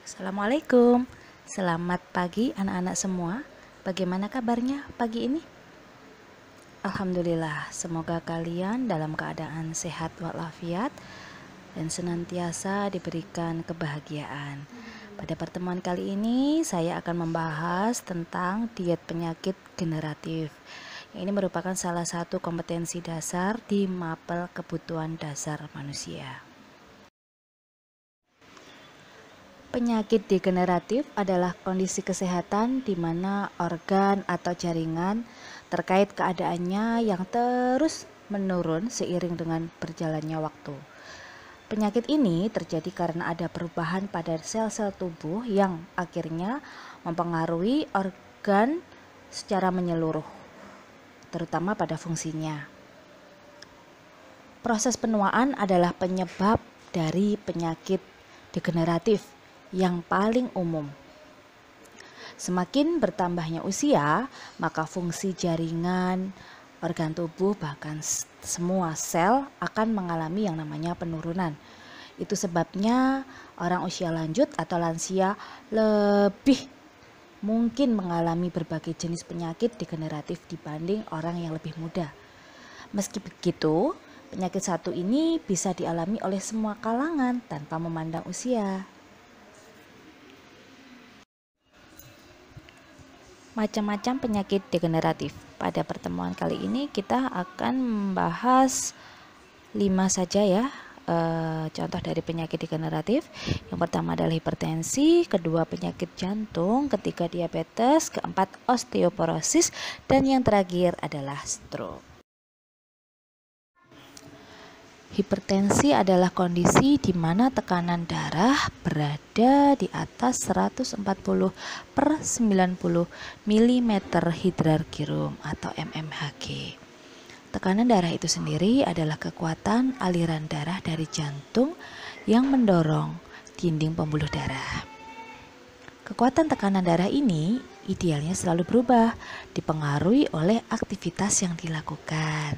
Assalamualaikum, selamat pagi anak-anak semua. Bagaimana kabarnya pagi ini? Alhamdulillah, semoga kalian dalam keadaan sehat walafiat dan senantiasa diberikan kebahagiaan. Pada pertemuan kali ini saya akan membahas tentang diet penyakit generatif. Ini merupakan salah satu kompetensi dasar di mapel kebutuhan dasar manusia. Penyakit degeneratif adalah kondisi kesehatan di mana organ atau jaringan terkait keadaannya yang terus menurun seiring dengan berjalannya waktu. Penyakit ini terjadi karena ada perubahan pada sel-sel tubuh yang akhirnya mempengaruhi organ secara menyeluruh, terutama pada fungsinya. Proses penuaan adalah penyebab dari penyakit degeneratif yang paling umum. Semakin bertambahnya usia, maka fungsi jaringan, organ tubuh, bahkan semua sel akan mengalami yang namanya penurunan. Itu sebabnya orang usia lanjut atau lansia lebih mungkin mengalami berbagai jenis penyakit degeneratif dibanding orang yang lebih muda. Meski begitu, penyakit satu ini bisa dialami oleh semua kalangan tanpa memandang usia. Macam-macam penyakit degeneratif. Pada pertemuan kali ini kita akan membahas 5 saja ya contoh dari penyakit degeneratif. Yang pertama adalah hipertensi, kedua penyakit jantung, ketiga diabetes, keempat osteoporosis, dan yang terakhir adalah stroke. Hipertensi adalah kondisi di mana tekanan darah berada di atas 140/90 mm hidrargyrum atau mmHg. Tekanan darah itu sendiri adalah kekuatan aliran darah dari jantung yang mendorong dinding pembuluh darah. Kekuatan tekanan darah ini idealnya selalu berubah, dipengaruhi oleh aktivitas yang dilakukan.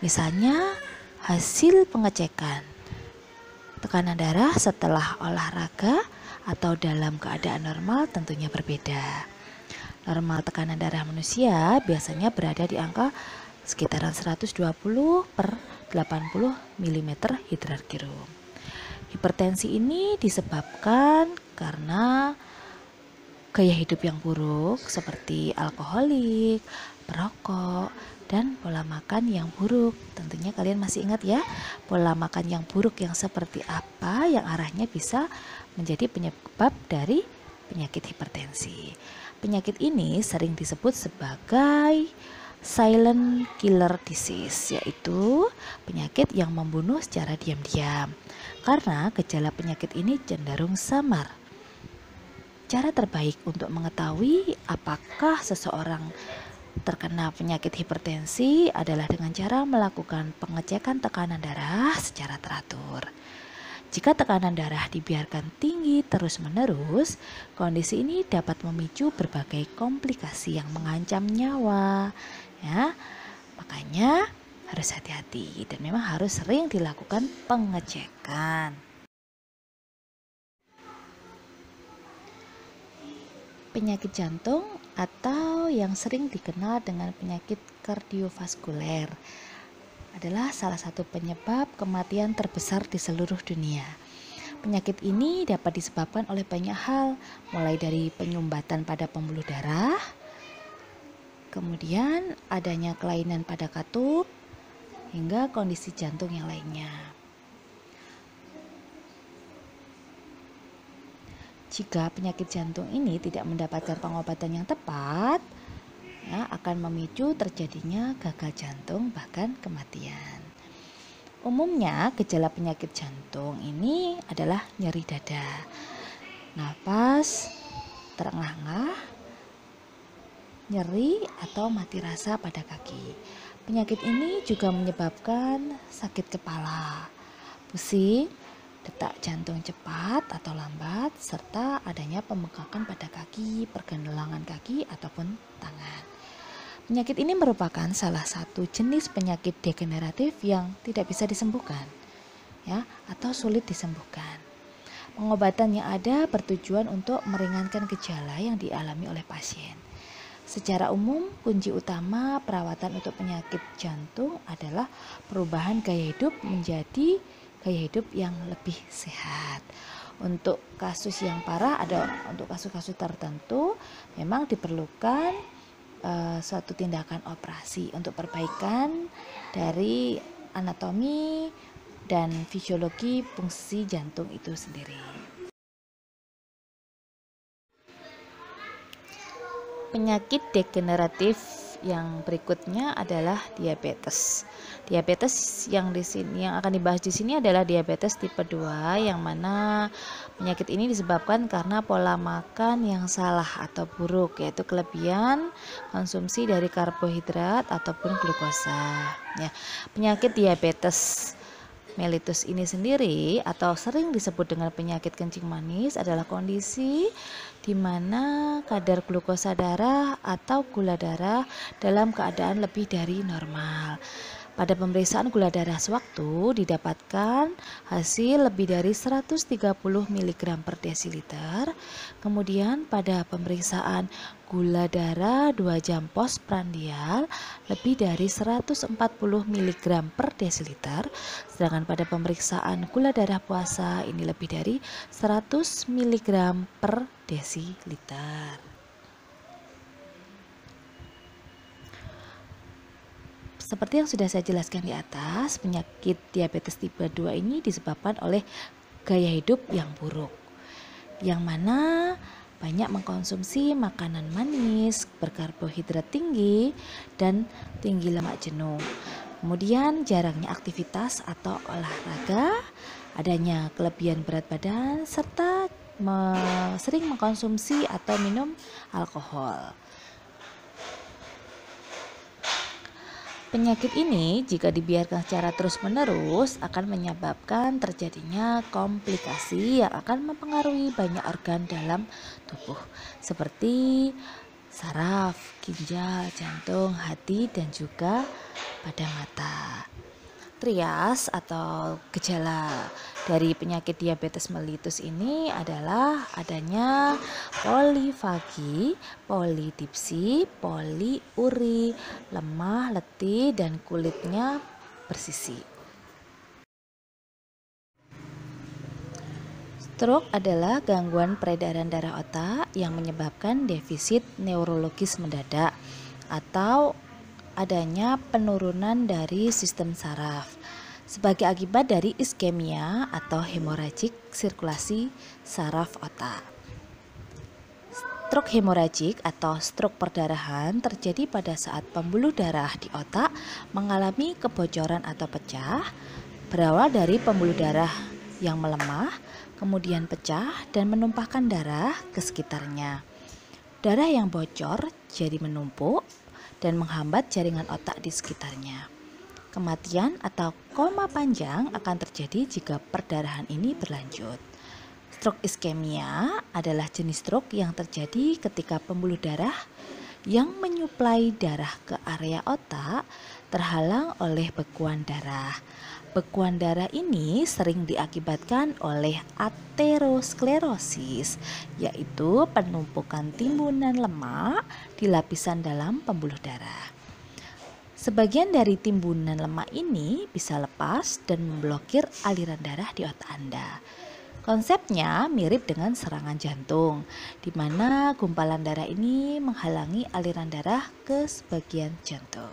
Misalnya, hasil pengecekan tekanan darah setelah olahraga atau dalam keadaan normal tentunya berbeda. Normal tekanan darah manusia biasanya berada di angka sekitaran 120/80 mm hidrargyrum. Hipertensi ini disebabkan karena gaya hidup yang buruk seperti alkoholik, perokok, dan pola makan yang buruk. Tentunya kalian masih ingat ya, pola makan yang buruk yang seperti apa yang arahnya bisa menjadi penyebab dari penyakit hipertensi. Penyakit ini sering disebut sebagai silent killer disease, yaitu penyakit yang membunuh secara diam-diam. Karena gejala penyakit ini cenderung samar. Cara terbaik untuk mengetahui apakah seseorang terkena penyakit hipertensi adalah dengan cara melakukan pengecekan tekanan darah secara teratur. Jika tekanan darah dibiarkan tinggi terus-menerus, kondisi ini dapat memicu berbagai komplikasi yang mengancam nyawa. Ya, makanya harus hati-hati dan memang harus sering dilakukan pengecekan. Penyakit jantung atau yang sering dikenal dengan penyakit kardiovaskuler adalah salah satu penyebab kematian terbesar di seluruh dunia. Penyakit ini dapat disebabkan oleh banyak hal, mulai dari penyumbatan pada pembuluh darah, kemudian adanya kelainan pada katup, hingga kondisi jantung yang lainnya. Jika penyakit jantung ini tidak mendapatkan pengobatan yang tepat, ya, akan memicu terjadinya gagal jantung bahkan kematian. Umumnya gejala penyakit jantung ini adalah nyeri dada, napas terengah-engah, nyeri atau mati rasa pada kaki. Penyakit ini juga menyebabkan sakit kepala, pusing, detak jantung cepat atau lambat, serta adanya pembengkakan pada kaki, pergelangan kaki ataupun tangan. Penyakit ini merupakan salah satu jenis penyakit degeneratif yang tidak bisa disembuhkan, ya, atau sulit disembuhkan. Pengobatan yang ada bertujuan untuk meringankan gejala yang dialami oleh pasien. Secara umum, kunci utama perawatan untuk penyakit jantung adalah perubahan gaya hidup menjadi gaya hidup yang lebih sehat. Untuk kasus yang parah, untuk kasus-kasus tertentu memang diperlukan suatu tindakan operasi untuk perbaikan dari anatomi dan fisiologi fungsi jantung itu sendiri. Penyakit degeneratif yang berikutnya adalah diabetes. Diabetes yang akan dibahas di sini adalah diabetes tipe 2, yang mana penyakit ini disebabkan karena pola makan yang salah atau buruk, yaitu kelebihan konsumsi dari karbohidrat ataupun glukosa. Ya, penyakit diabetes mellitus ini sendiri atau sering disebut dengan penyakit kencing manis adalah kondisi di mana kadar glukosa darah atau gula darah dalam keadaan lebih dari normal. Pada pemeriksaan gula darah sewaktu didapatkan hasil lebih dari 130 mg per desiliter. Kemudian pada pemeriksaan gula darah 2 jam postprandial lebih dari 140 mg per desiliter. Sedangkan pada pemeriksaan gula darah puasa ini lebih dari 100 mg per desiliter. Seperti yang sudah saya jelaskan di atas, penyakit diabetes tipe 2 ini disebabkan oleh gaya hidup yang buruk, yang mana banyak mengkonsumsi makanan manis, berkarbohidrat tinggi, dan tinggi lemak jenuh. Kemudian jarangnya aktivitas atau olahraga, adanya kelebihan berat badan, serta sering mengkonsumsi atau minum alkohol. Penyakit ini jika dibiarkan secara terus-menerus akan menyebabkan terjadinya komplikasi yang akan mempengaruhi banyak organ dalam tubuh seperti saraf, ginjal, jantung, hati, dan juga pada mata. Trias atau gejala dari penyakit diabetes mellitus ini adalah adanya polifagi, polidipsi, poliuri, lemah, letih, dan kulitnya bersisi. Stroke adalah gangguan peredaran darah otak yang menyebabkan defisit neurologis mendadak atau adanya penurunan dari sistem saraf sebagai akibat dari iskemia atau hemoragik sirkulasi saraf otak. Stroke hemoragik atau stroke perdarahan terjadi pada saat pembuluh darah di otak mengalami kebocoran atau pecah, berawal dari pembuluh darah yang melemah, kemudian pecah dan menumpahkan darah ke sekitarnya. Darah yang bocor jadi menumpuk dan menghambat jaringan otak di sekitarnya. Kematian atau koma panjang akan terjadi jika perdarahan ini berlanjut. Stroke iskemia adalah jenis stroke yang terjadi ketika pembuluh darah yang menyuplai darah ke area otak terhalang oleh bekuan darah. Bekuan darah ini sering diakibatkan oleh aterosklerosis, yaitu penumpukan timbunan lemak di lapisan dalam pembuluh darah. Sebagian dari timbunan lemak ini bisa lepas dan memblokir aliran darah di otak Anda. Konsepnya mirip dengan serangan jantung, di mana gumpalan darah ini menghalangi aliran darah ke sebagian jantung.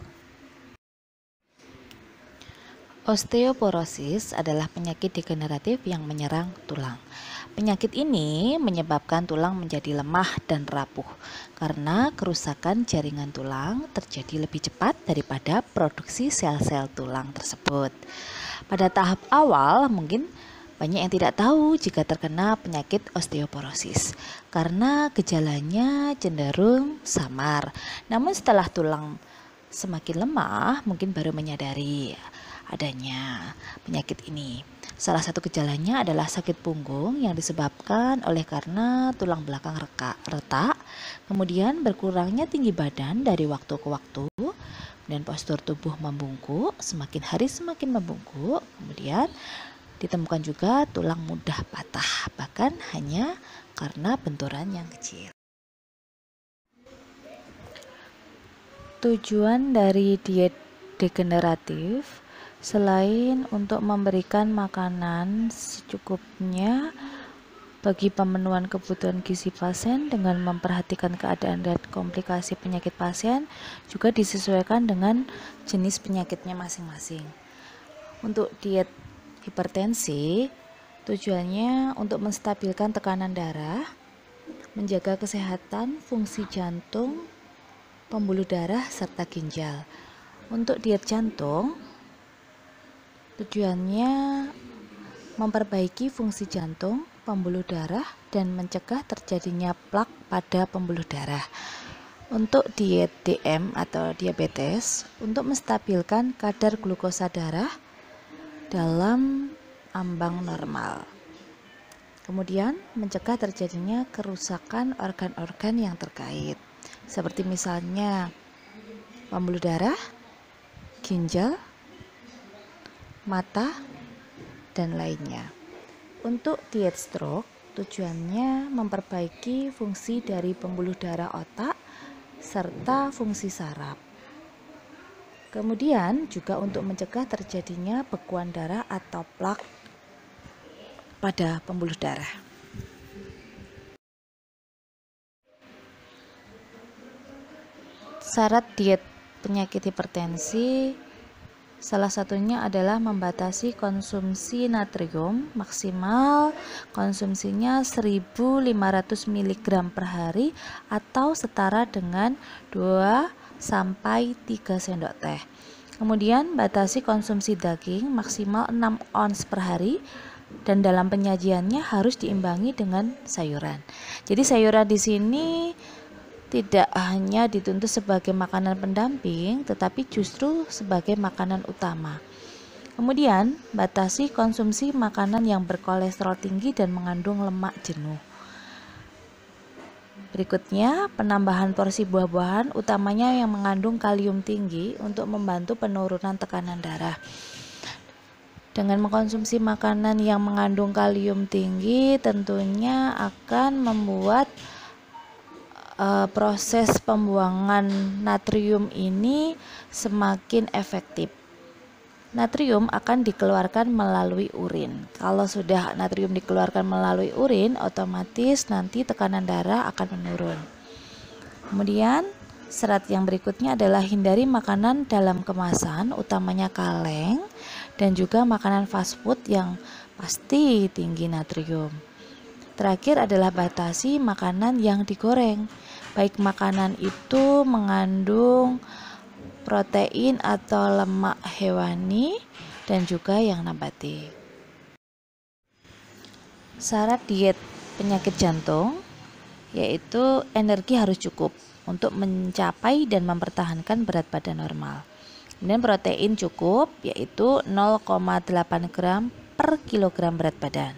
Osteoporosis adalah penyakit degeneratif yang menyerang tulang. Penyakit ini menyebabkan tulang menjadi lemah dan rapuh karena kerusakan jaringan tulang terjadi lebih cepat daripada produksi sel-sel tulang tersebut. Pada tahap awal mungkin banyak yang tidak tahu jika terkena penyakit osteoporosis karena gejalanya cenderung samar. Namun setelah tulang semakin lemah mungkin baru menyadari adanya penyakit ini. Salah satu gejalanya adalah sakit punggung yang disebabkan oleh karena tulang belakang retak, kemudian berkurangnya tinggi badan dari waktu ke waktu, dan postur tubuh membungkuk, semakin hari semakin membungkuk, kemudian Ditemukan juga tulang mudah patah, bahkan hanya karena benturan yang kecil. Tujuan dari diet degeneratif selain untuk memberikan makanan secukupnya bagi pemenuhan kebutuhan gizi pasien dengan memperhatikan keadaan dan komplikasi penyakit pasien, juga disesuaikan dengan jenis penyakitnya masing-masing. Untuk diet hipertensi, tujuannya untuk menstabilkan tekanan darah, menjaga kesehatan fungsi jantung, pembuluh darah, serta ginjal. Untuk diet jantung, tujuannya memperbaiki fungsi jantung, pembuluh darah, dan mencegah terjadinya plak pada pembuluh darah. Untuk diet DM atau diabetes, untuk menstabilkan kadar glukosa darah dalam ambang normal. Kemudian mencegah terjadinya kerusakan organ-organ yang terkait, seperti misalnya pembuluh darah, ginjal, mata, dan lainnya. Untuk diet stroke, tujuannya memperbaiki fungsi dari pembuluh darah otak serta fungsi saraf. Kemudian juga untuk mencegah terjadinya bekuan darah atau plak pada pembuluh darah. Syarat diet penyakit hipertensi salah satunya adalah membatasi konsumsi natrium, maksimal konsumsinya 1.500 mg per hari atau setara dengan 2-3 sendok teh. Kemudian batasi konsumsi daging maksimal 6 ons per hari, dan dalam penyajiannya harus diimbangi dengan sayuran. Jadi sayuran di sini tidak hanya dituntut sebagai makanan pendamping, tetapi justru sebagai makanan utama. Kemudian, batasi konsumsi makanan yang berkolesterol tinggi dan mengandung lemak jenuh. Berikutnya, penambahan porsi buah-buahan, utamanya yang mengandung kalium tinggi untuk membantu penurunan tekanan darah. Dengan mengkonsumsi makanan yang mengandung kalium tinggi, tentunya akan membuat proses pembuangan natrium ini semakin efektif. Natrium akan dikeluarkan melalui urin. Kalau sudah natrium dikeluarkan melalui urin, otomatis nanti tekanan darah akan menurun. Kemudian syarat yang berikutnya adalah hindari makanan dalam kemasan, utamanya kaleng, dan juga makanan fast food yang pasti tinggi natrium. Terakhir adalah batasi makanan yang digoreng, baik makanan itu mengandung protein atau lemak hewani dan juga yang nabati. Syarat diet penyakit jantung yaitu energi harus cukup untuk mencapai dan mempertahankan berat badan normal. Kemudian protein cukup yaitu 0,8 gram per kilogram berat badan.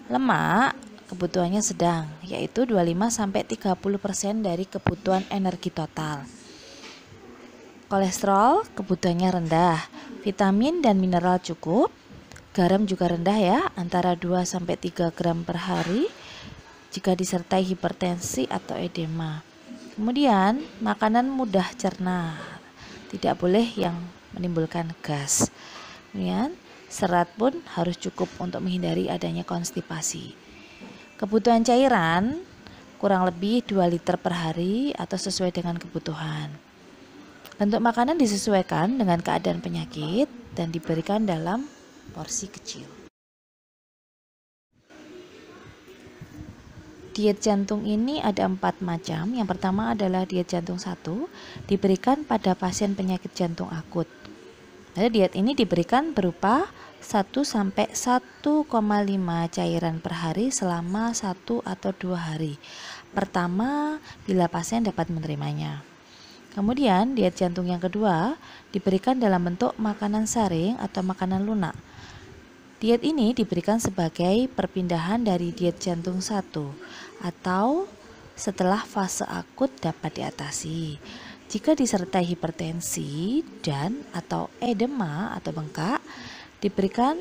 Lemak kebutuhannya sedang yaitu 25-30% dari kebutuhan energi total. Kolesterol kebutuhannya rendah, vitamin dan mineral cukup, garam juga rendah ya, antara 2-3 gram per hari jika disertai hipertensi atau edema. Kemudian makanan mudah cerna, tidak boleh yang menimbulkan gas. Kemudian serat pun harus cukup untuk menghindari adanya konstipasi. Kebutuhan cairan kurang lebih 2 liter per hari atau sesuai dengan kebutuhan. Bentuk makanan disesuaikan dengan keadaan penyakit dan diberikan dalam porsi kecil. Diet jantung ini ada 4 macam. Yang pertama adalah diet jantung 1, diberikan pada pasien penyakit jantung akut. Jadi diet ini diberikan berupa 1-1,5 cairan per hari selama 1 atau 2 hari. Pertama, bila pasien dapat menerimanya. Kemudian diet jantung yang kedua diberikan dalam bentuk makanan saring atau makanan lunak. Diet ini diberikan sebagai perpindahan dari diet jantung 1 atau setelah fase akut dapat diatasi. Jika disertai hipertensi dan atau edema atau bengkak, diberikan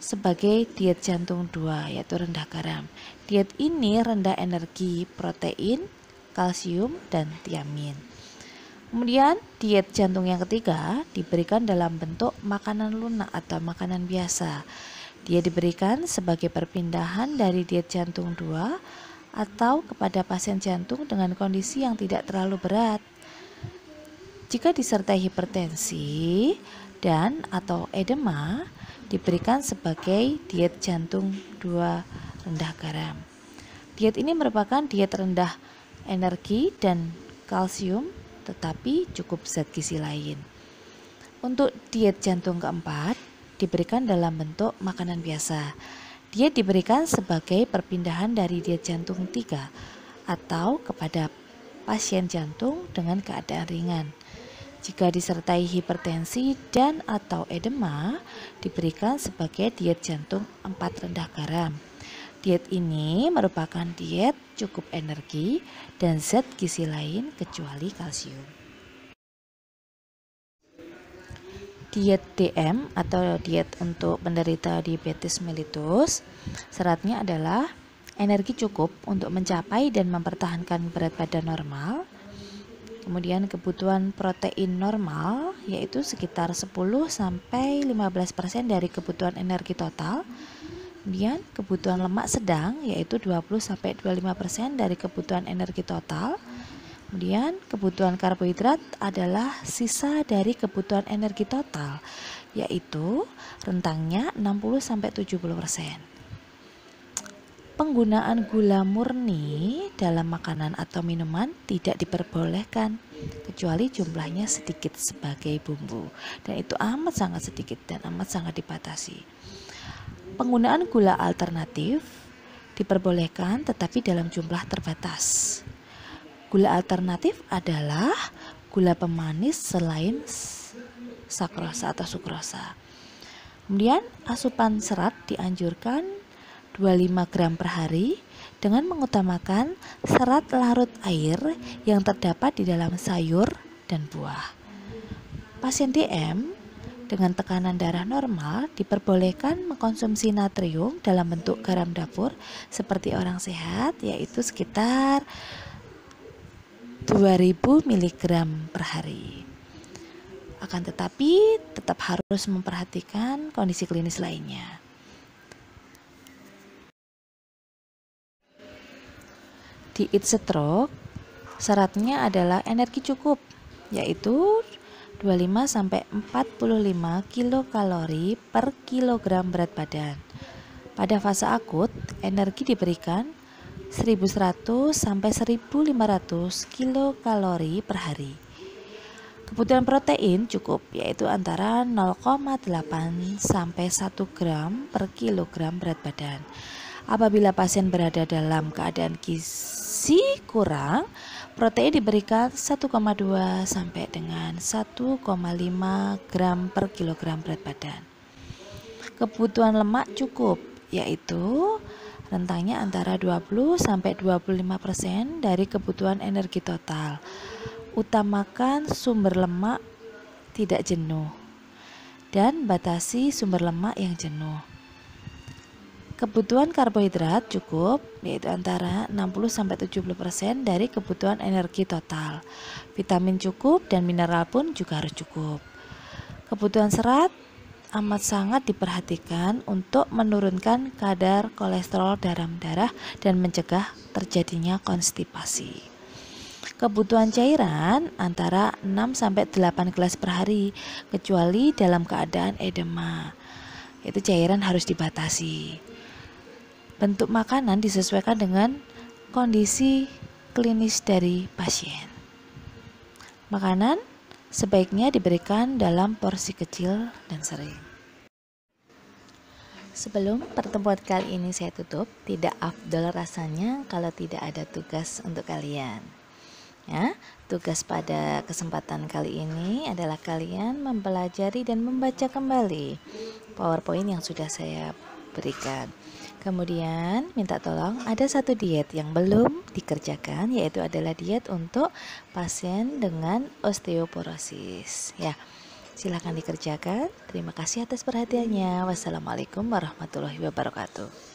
sebagai diet jantung 2, yaitu rendah garam. Diet ini rendah energi, protein, kalsium, dan tiamin. Kemudian diet jantung yang ketiga diberikan dalam bentuk makanan lunak atau makanan biasa. Dia diberikan sebagai perpindahan dari diet jantung 2 atau kepada pasien jantung dengan kondisi yang tidak terlalu berat. Jika disertai hipertensi dan atau edema, diberikan sebagai diet jantung 2 rendah garam. Diet ini merupakan diet rendah energi dan kalsium tetapi cukup zat gizi lain. Untuk diet jantung keempat diberikan dalam bentuk makanan biasa. Diet diberikan sebagai perpindahan dari diet jantung 3 atau kepada pasien jantung dengan keadaan ringan. Jika disertai hipertensi dan atau edema, diberikan sebagai diet jantung 4 rendah garam. Diet ini merupakan diet cukup energi dan zat gizi lain kecuali kalsium. Diet DM atau diet untuk penderita diabetes mellitus, syaratnya adalah energi cukup untuk mencapai dan mempertahankan berat badan normal. Kemudian kebutuhan protein normal yaitu sekitar 10-15% dari kebutuhan energi total. Kemudian kebutuhan lemak sedang yaitu 20-25% dari kebutuhan energi total. Kemudian kebutuhan karbohidrat adalah sisa dari kebutuhan energi total yaitu rentangnya 60-70%. Penggunaan gula murni dalam makanan atau minuman tidak diperbolehkan kecuali jumlahnya sedikit sebagai bumbu, dan itu amat sangat sedikit dan amat sangat dibatasi. Penggunaan gula alternatif diperbolehkan tetapi dalam jumlah terbatas. Gula alternatif adalah gula pemanis selain sakrosa atau sukrosa. Kemudian asupan serat dianjurkan 25 gram per hari dengan mengutamakan serat larut air yang terdapat di dalam sayur dan buah. Pasien DM dengan tekanan darah normal diperbolehkan mengkonsumsi natrium dalam bentuk garam dapur seperti orang sehat, yaitu sekitar 2000 mg per hari. Akan tetapi tetap harus memperhatikan kondisi klinis lainnya. Diet stroke syaratnya adalah energi cukup, yaitu 25-45 kilokalori per kilogram berat badan. Pada fase akut, energi diberikan 1100-1500 kilokalori per hari. Kebutuhan protein cukup, yaitu antara 0,8 sampai 1 gram per kilogram berat badan. Apabila pasien berada dalam keadaan gizi kurang, protein diberikan 1,2 sampai dengan 1,5 gram per kilogram berat badan. Kebutuhan lemak cukup, yaitu rentangnya antara 20 sampai 25% dari kebutuhan energi total. Utamakan sumber lemak tidak jenuh dan batasi sumber lemak yang jenuh. Kebutuhan karbohidrat cukup, yaitu antara 60-70% dari kebutuhan energi total. Vitamin cukup dan mineral pun juga harus cukup. Kebutuhan serat amat sangat diperhatikan untuk menurunkan kadar kolesterol dalam darah dan mencegah terjadinya konstipasi. Kebutuhan cairan antara 6-8 gelas per hari, kecuali dalam keadaan edema. Itu cairan harus dibatasi. Bentuk makanan disesuaikan dengan kondisi klinis dari pasien. Makanan sebaiknya diberikan dalam porsi kecil dan sering. Sebelum pertemuan kali ini saya tutup, tidak afdol rasanya kalau tidak ada tugas untuk kalian. Ya, tugas pada kesempatan kali ini adalah kalian mempelajari dan membaca kembali PowerPoint yang sudah saya berikan. Kemudian minta tolong ada satu diet yang belum dikerjakan, yaitu adalah diet untuk pasien dengan osteoporosis. Ya, Silahkan dikerjakan. Terima kasih atas perhatiannya. Wassalamualaikum warahmatullahi wabarakatuh.